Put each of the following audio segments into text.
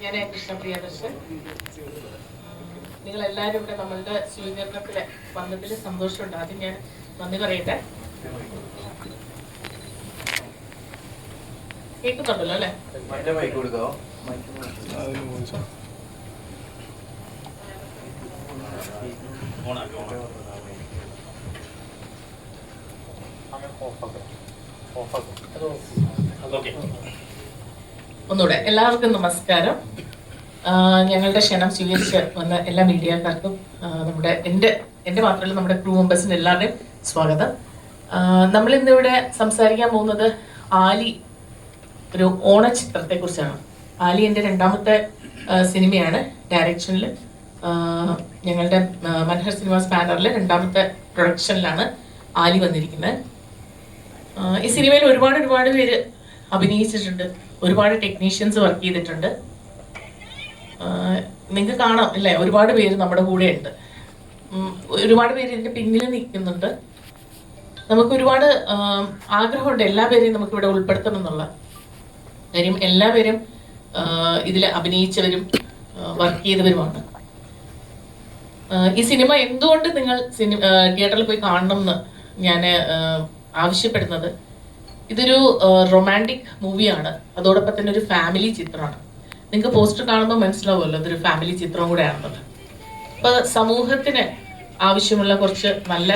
ഞാൻ കൃഷ്ണപ്രിയദർശൻ. നിങ്ങൾ എല്ലാവരും ഇവിടെ നമ്മളുടെ സ്വീകരണത്തിൽ വന്നതിൽ സന്തോഷമുണ്ട്. ആദ്യം ഞാൻ നന്ദി പറയട്ടെ. കേൾക്കുന്നുണ്ടല്ലോ അല്ലേ? ഒന്നുകൂടെ എല്ലാവർക്കും നമസ്കാരം. ഞങ്ങളുടെ ക്ഷണം സ്വീകരിച്ച് വന്ന എല്ലാ മീഡിയക്കാർക്കും നമ്മുടെ എൻ്റെ മാത്രമല്ല നമ്മുടെ ക്രൂ മെമ്പേഴ്സിൻ്റെ എല്ലാവരുടെയും സ്വാഗതം. നമ്മളിന്നിവിടെ സംസാരിക്കാൻ പോകുന്നത് ആലി ഒരു ഓണച്ചിത്രത്തെ കുറിച്ചാണ്. ആലി എൻ്റെ രണ്ടാമത്തെ സിനിമയാണ്. ഡയറക്ഷനിൽ ഞങ്ങളുടെ മനഹർ സിനിമാസ് ബാനറിൽ രണ്ടാമത്തെ പ്രൊഡക്ഷനിലാണ് ആലി വന്നിരിക്കുന്നത്. ഈ സിനിമയിൽ ഒരുപാട് പേര് അഭിനയിച്ചിട്ടുണ്ട്. ഒരുപാട് ടെക്നീഷ്യൻസ് വർക്ക് ചെയ്തിട്ടുണ്ട്. നിങ്ങൾക്ക് കാണാം അല്ലേ, ഒരുപാട് പേര് നമ്മുടെ കൂടെ ഉണ്ട്. ഒരുപാട് പേര് ഇതിൻ്റെ പിന്നിൽ നിൽക്കുന്നുണ്ട്. നമുക്ക് ഒരുപാട് ആഗ്രഹമുണ്ട് എല്ലാ പേരെയും നമുക്കിവിടെ ഉൾപ്പെടുത്തണം എന്നുള്ള കാര്യം. എല്ലാവരും ഇതിൽ അഭിനയിച്ചവരും വർക്ക് ചെയ്തവരുമാണ്. ഈ സിനിമ എന്തുകൊണ്ട് നിങ്ങൾ തിയേറ്ററിൽ പോയി കാണണം എന്ന് ഞാൻ ആവശ്യപ്പെടുന്നത്, ഇതൊരു റൊമാൻറ്റിക് മൂവിയാണ്. അതോടൊപ്പം തന്നെ ഒരു ഫാമിലി ചിത്രമാണ്. നിങ്ങൾക്ക് പോസ്റ്റർ കാണുമ്പോൾ മനസ്സിലാവുമല്ലോ ഇതൊരു ഫാമിലി ചിത്രം കൂടെയാണെന്നത്. അപ്പോൾ സമൂഹത്തിന് ആവശ്യമുള്ള കുറച്ച് നല്ല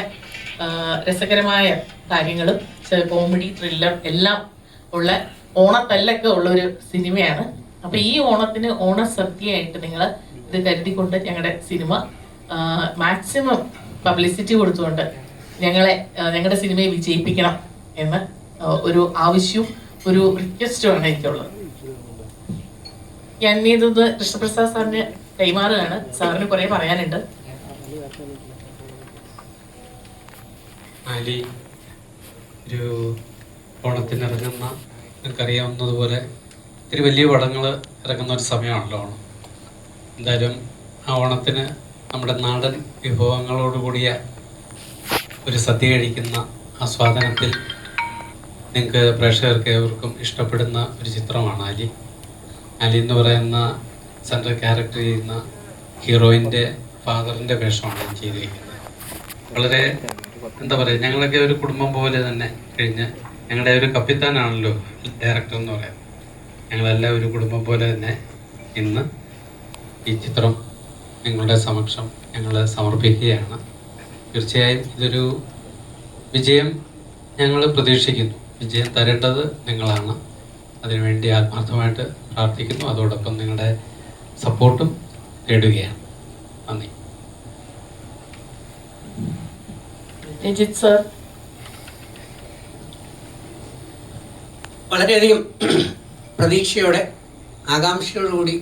രസകരമായ കാര്യങ്ങളും കോമഡി, ത്രില്ലർ എല്ലാം ഉള്ള ഓണത്തല്ലൊക്കെ ഉള്ള ഒരു സിനിമയാണ്. അപ്പോൾ ഈ ഓണത്തിന് ഓണസദ്യയായിട്ട് നിങ്ങൾ ഇത് കരുതിക്കൊണ്ട് ഞങ്ങളുടെ സിനിമ മാക്സിമം പബ്ലിസിറ്റി കൊടുത്തുകൊണ്ട് ഞങ്ങളുടെ സിനിമയെ വിജയിപ്പിക്കണം എന്ന് ഒരു ആവശ്യവും ഒരു റിക്വസ്റ്റുമാണ് എനിക്കുള്ളത്. ഞാൻ ഇതൊന്ന് കൃഷ്ണപ്രസാദ് സാറിന് കൈമാറുകയാണ്. സാറിന് കുറെ പറയാനുണ്ട്. ആലി ഒരു ഓണത്തിന് ഇറങ്ങുന്ന, നിങ്ങൾക്കറിയാവുന്നതുപോലെ ഇത്തിരി വലിയ പടങ്ങൾ ഇറങ്ങുന്ന ഒരു സമയമാണല്ലോ ഓണം. എന്തായാലും ആ ഓണത്തിന് നമ്മുടെ നാടൻ വിഭവങ്ങളോടുകൂടിയ ഒരു സദ്യ കഴിക്കുന്ന ആസ്വാദനത്തിൽ നിങ്ങൾക്ക് പ്രേക്ഷകർക്ക് ഏവർക്കും ഇഷ്ടപ്പെടുന്ന ഒരു ചിത്രമാണ് ആലി. ആലി എന്ന് പറയുന്ന സെൻട്രൽ ക്യാരക്ടർ ചെയ്യുന്ന ഹീറോയിൻ്റെ ഫാദറിൻ്റെ വേഷമാണ് ഞാൻ ചെയ്തിരിക്കുന്നത്. വളരെ എന്താ പറയുക, ഞങ്ങളൊക്കെ ഒരു കുടുംബം പോലെ തന്നെ കഴിഞ്ഞ് ഞങ്ങളുടെ ഒരു കപ്പിത്താനാണല്ലോ ഡയറക്ടർ എന്ന് പറയുന്നത്. ഞങ്ങളെല്ലാം ഒരു കുടുംബം പോലെ തന്നെ ഇന്ന് ഈ ചിത്രം നിങ്ങളുടെ സമക്ഷം ഞങ്ങൾ സമർപ്പിക്കുകയാണ്. തീർച്ചയായും ഇതൊരു വിജയം ഞങ്ങൾ പ്രതീക്ഷിക്കുന്നു. വിജയം തരേണ്ടത് നിങ്ങളാണ്. അതിനുവേണ്ടി ആത്മാർത്ഥമായിട്ട് പ്രാർത്ഥിക്കുന്നു. അതോടൊപ്പം നിങ്ങളുടെ സപ്പോർട്ടും തേടുകയാണ്. നന്ദി. രഞ്ജിത്ത് സർ. വളരെയധികം പ്രതീക്ഷയോടെ ആകാംക്ഷയോടുകൂടി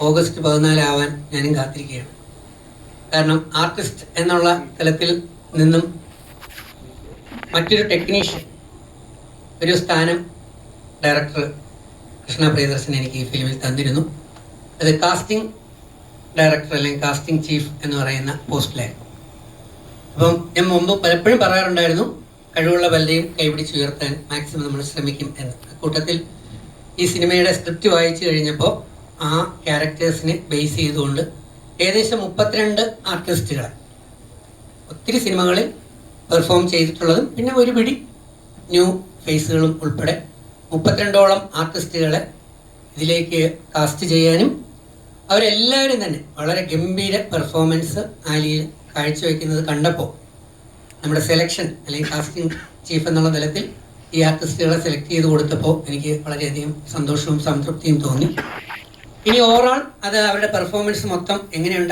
ഓഗസ്റ്റ് 14 ആവാൻ ഞാനും കാത്തിരിക്കുകയാണ്. കാരണം ആർട്ടിസ്റ്റ് എന്നുള്ള തലത്തിൽ നിന്നും മറ്റൊരു ടെക്നീഷ്യൻ ഒരു സ്ഥാനം ഡയറക്ടർ കൃഷ്ണ പ്രിയദർശൻ എനിക്ക് ഈ ഫിലിമിൽ തന്നിരുന്നു. അത് കാസ്റ്റിംഗ് ഡയറക്ടർ അല്ലെങ്കിൽ കാസ്റ്റിംഗ് ചീഫ് എന്ന് പറയുന്ന പോസ്റ്റിലായിരുന്നു. അപ്പം ഞാൻ മുമ്പ് പലപ്പോഴും പറയാറുണ്ടായിരുന്നു, കഴിവുള്ള പലരെയും കൈപിടിച്ചുയർത്താൻ മാക്സിമം നമ്മൾ ശ്രമിക്കും എന്ന്. അക്കൂട്ടത്തിൽ ഈ സിനിമയുടെ സ്ക്രിപ്റ്റ് വായിച്ചു കഴിഞ്ഞപ്പോൾ ആ ക്യാരക്ടേഴ്സിനെ ബേസ് ചെയ്തുകൊണ്ട് ഏകദേശം 32 ആർട്ടിസ്റ്റുകളെ ഒത്തിരി സിനിമകളിൽ പെർഫോം ചെയ്തിട്ടുള്ളതും പിന്നെ ഒരു പിടി ന്യൂ ഫേസുകളും ഉൾപ്പെടെ 32ഓളം ആർട്ടിസ്റ്റുകളെ ഇതിലേക്ക് കാസ്റ്റ് ചെയ്യാനും അവരെല്ലാവരും തന്നെ വളരെ ഗംഭീര പെർഫോമൻസ് ആലിയിൽ കാഴ്ചവെക്കുന്നത് കണ്ടപ്പോൾ നമ്മുടെ സെലക്ഷൻ അല്ലെങ്കിൽ കാസ്റ്റിംഗ് ചീഫ് എന്നുള്ള തലത്തിൽ ഈ ആർട്ടിസ്റ്റുകളെ സെലക്ട് ചെയ്ത് കൊടുത്തപ്പോൾ എനിക്ക് വളരെയധികം സന്തോഷവും സംതൃപ്തിയും തോന്നി. ഇനി ഓവറോൾ അത് അവരുടെ പെർഫോമൻസ് മൊത്തം എങ്ങനെയുണ്ട്